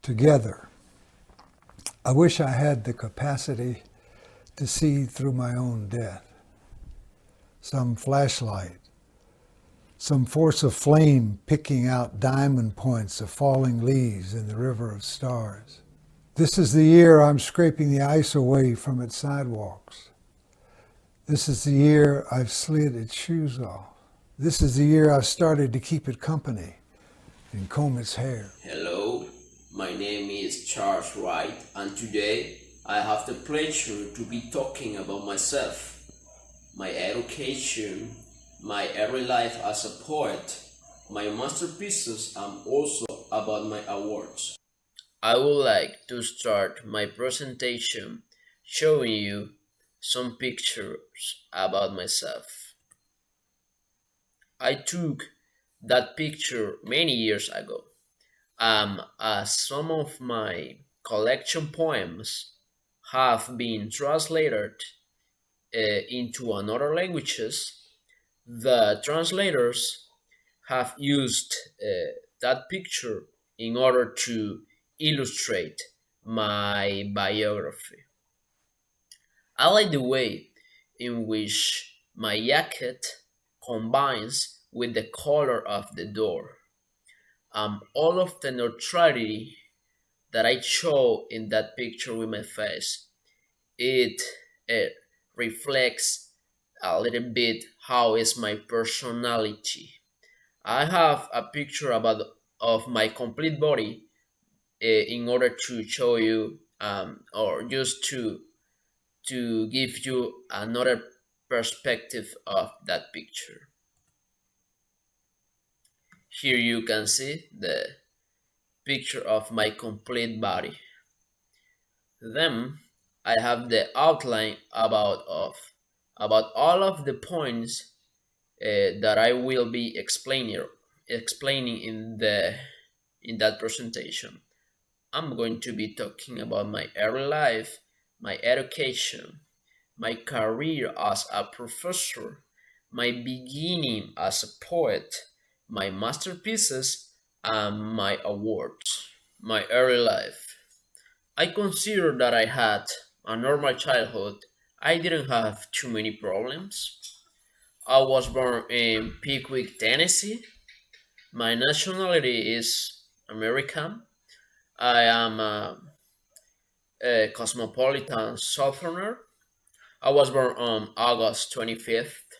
together. I wish I had the capacity to see through my own death. Some flashlight, some force of flame picking out diamond points of falling leaves in the river of stars. This is the year I'm scraping the ice away from its sidewalks. This is the year I've slid its shoes off. This is the year I've started to keep it company and comb its hair. Hello, my name is Charles Wright, and today I have the pleasure to be talking about myself, my education, my early life as a poet, my masterpieces, and also about my awards. I would like to start my presentation showing you some pictures about myself. I took that picture many years ago, as some of my collection poems have been translated into another languages. The translators have used that picture in order to illustrate my biography. I like the way in which my jacket combines with the color of the door. All of the neutrality that I show in that picture with my face, it reflects a little bit how is my personality. I have a picture about of my complete body in order to show you or just to give you another perspective of that picture. Here you can see the picture of my complete body. Then I have the outline about all of the points that I will be explaining in that presentation. I'm going to be talking about my early life, my education, my career as a professor, my beginning as a poet, my masterpieces, and my awards. My early life. I consider that I had a normal childhood. I didn't have too many problems. I was born in Pickwick, Tennessee. My nationality is American. I am a cosmopolitan southerner. I was born on August 25th,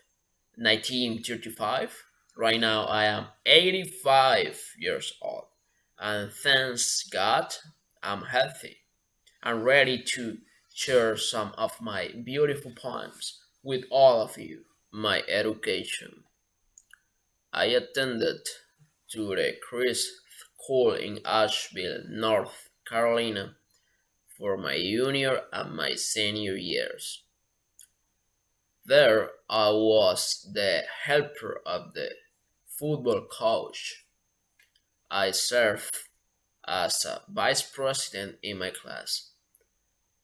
1935. Right now I am 85 years old. And thanks God, I'm healthy. I'm ready to share some of my beautiful poems with all of you. My education. I attended to the Christ School in Asheville, North Carolina for my junior and my senior years. There I was the helper of the football coach. I served as a vice president in my class.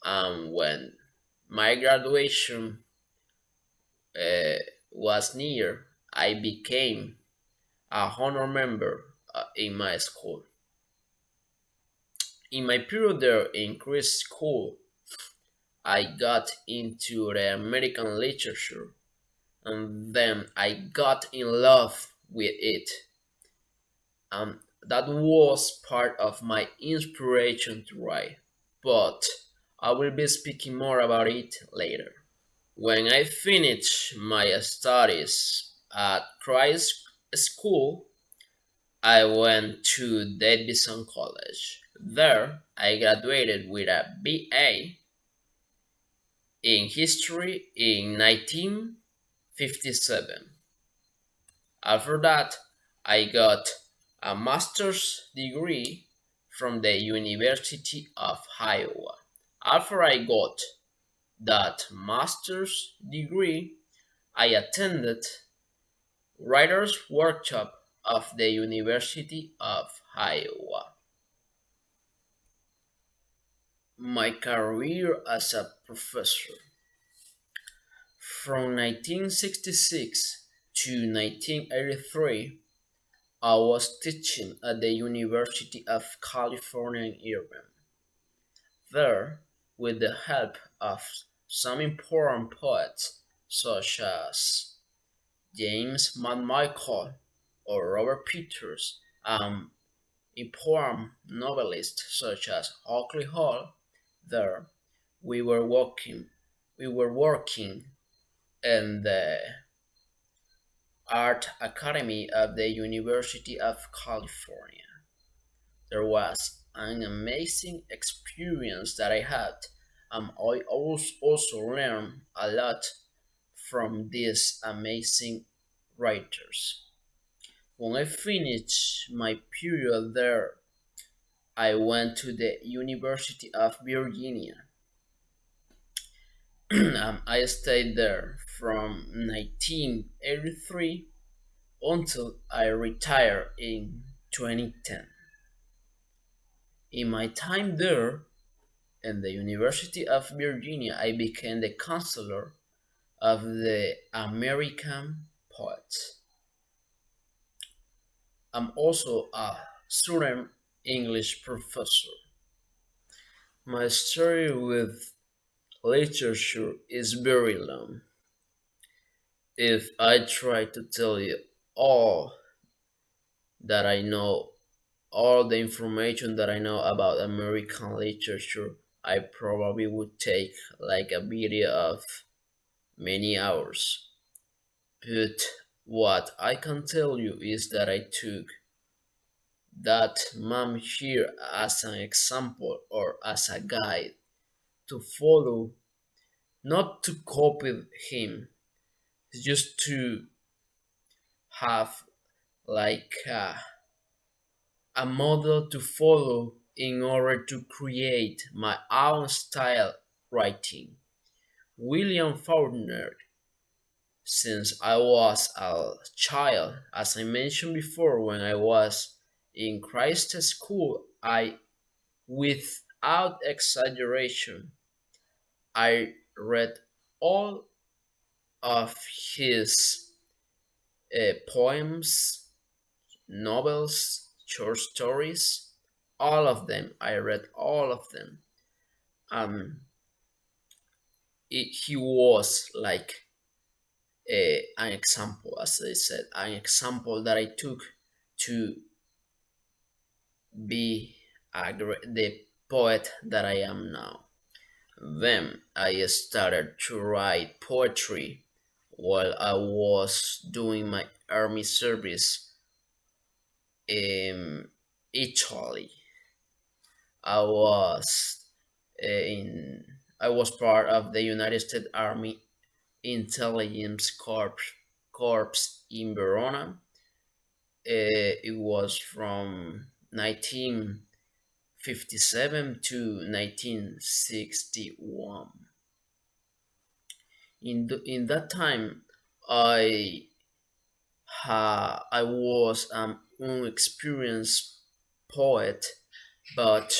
And when my graduation uh, was near, I became a honor member in my school. In my period there in Chris School, I got into the American literature and then I got in love with it. That was part of my inspiration to write, but I will be speaking more about it later. When I finished my studies at Christ School, I went to Davidson College. There, I graduated with a BA in history in 1957. After that, I got a master's degree from the University of Iowa. After I got that master's degree, I attended Writer's Workshop of the University of Iowa. My career as a professor. From 1966 to 1983, I was teaching at the University of California in Irvine. There, with the help of some important poets such as James McMichael or Robert Peters, and important novelists such as Oakley Hall, there we were working we were working in the Art Academy of the University of California. There was an amazing experience that I had. I also learned a lot from these amazing writers. When I finished my period there, I went to the University of Virginia. I stayed there from 1983 until I retired in 2010. In my time there, in the University of Virginia, I became the counselor of the American poets. I'm also a student English professor. My story with literature is very long. If I try to tell you all that I know, all the information that I know about American literature, I probably would take like a video of many hours. But what I can tell you is that I took that mom here as an example or as a guide to follow, not to copy him, just to have like a model to follow in order to create my own style writing. William Faulkner, since I was a child, as I mentioned before, when I was in Christ school, without exaggeration, I read all of his poems, novels, short stories, all of them. I read all of them. He was like an example, as I said, an example that I took to be the poet that I am now. Then I started to write poetry while I was doing my army service in Italy. I was in I was part of the United States Army Intelligence Corps in Verona. It was from 1957 to 1961. In that time, I I was an unexperienced poet, but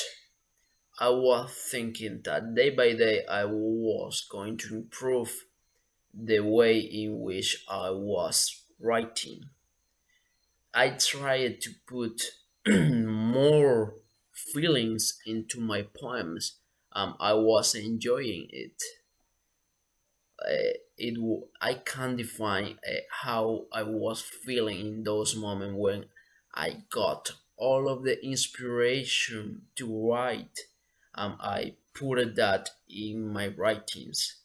I was thinking that day by day I was going to improve the way in which I was writing. I tried to put more feelings into my poems. I was enjoying it. I can't define how I was feeling in those moments when I got all of the inspiration to write. I put that in my writings.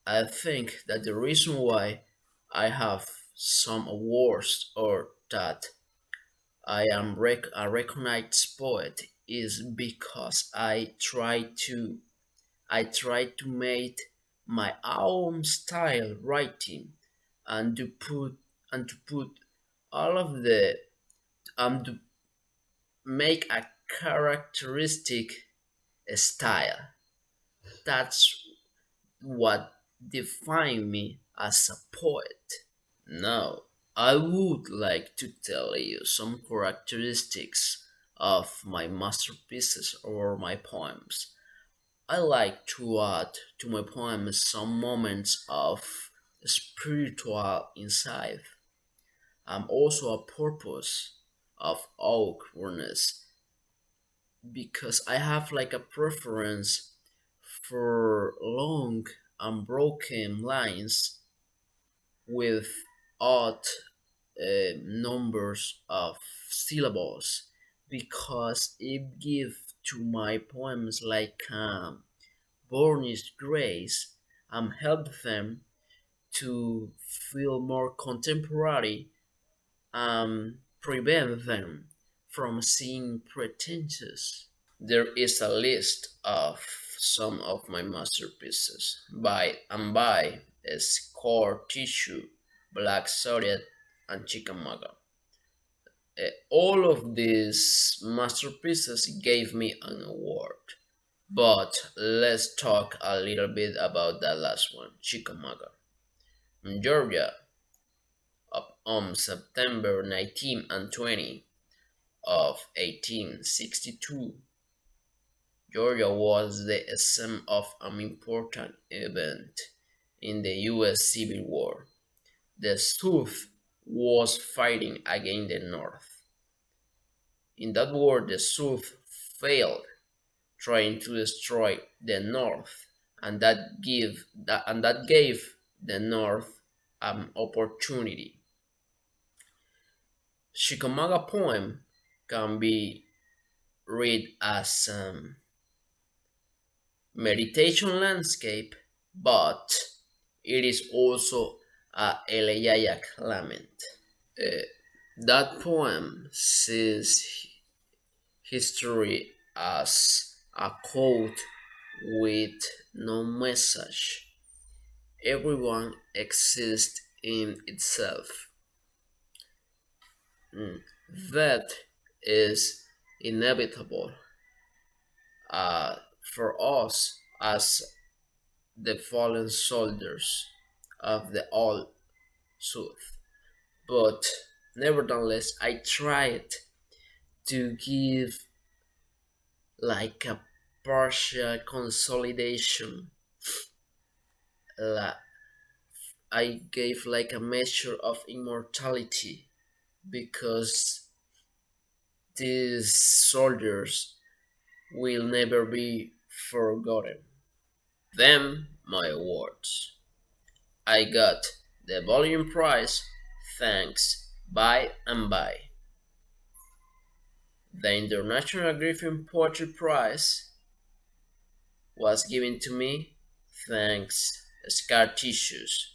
I think that the reason why I have some awards or that I am a recognized poet is because I try to make my own style writing and to put all of the to make a characteristic style. That's what define me as a poet. Now, I would like to tell you some characteristics of my masterpieces or my poems. I like to add to my poems some moments of spiritual insight. also a purpose of awkwardness because I have like a preference for long unbroken lines with odd numbers of syllables because it gives to my poems like burnished grace and help them to feel more contemporary and prevent them from seeming pretentious. There is a list of some of my masterpieces by Score Tissue, Black Zodiac, and Chickamauga. All of these masterpieces gave me an award. But let's talk a little bit about that last one, Chickamauga. In Georgia, up on September 19 and 20 of 1862, Georgia was the scene of an important event in the U.S. Civil War. The South was fighting against the North. In that war, the South failed, trying to destroy the North, and that gave the North an opportunity. Chickamauga poem can be read as meditation landscape, but it is also a elegiac lament. Uh, that poem sees history as a code with no message. Everyone exists in itself. That is inevitable for us as the fallen soldiers of the old South. But nevertheless, I tried to give like a partial consolidation. I gave like a measure of immortality because these soldiers will never be forgotten. Then my awards. I got the volume prize, thanks by and by. The International Griffin Poetry Prize was given to me, thanks Scar Tissues.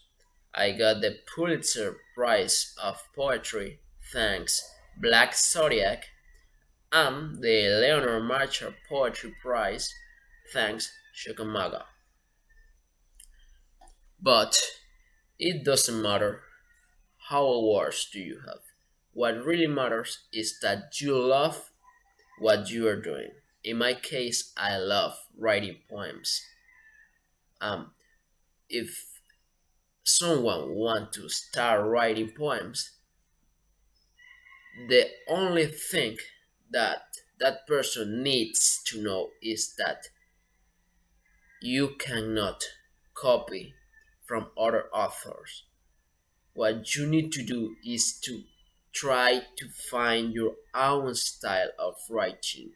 I got the Pulitzer Prize of Poetry, thanks Black Zodiac, and the Leonard Marshall Poetry Prize, thanks Chickamauga. But it doesn't matter how awards do you have. What really matters is that you love what you are doing. In my case, I love writing poems. If someone wants to start writing poems, the only thing that that person needs to know is that you cannot copy from other authors. What you need to do is to try to find your own style of writing.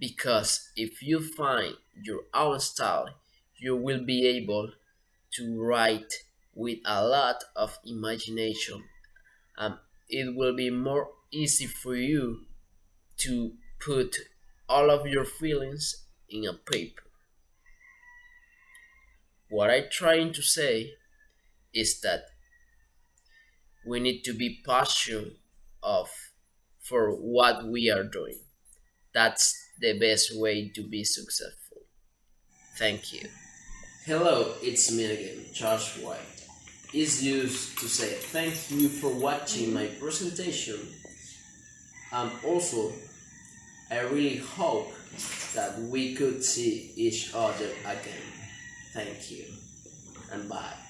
Because if you find your own style, you will be able to write with a lot of imagination, and it will be more easy for you to put all of your feelings in a paper. What I'm trying to say is that we need to be passionate of for what we are doing. That's the best way to be successful. Thank you. Hello, it's me again, Charles Wright. It's used to say thank you for watching my presentation. And also, I really hope that we could see each other again. Thank you and bye.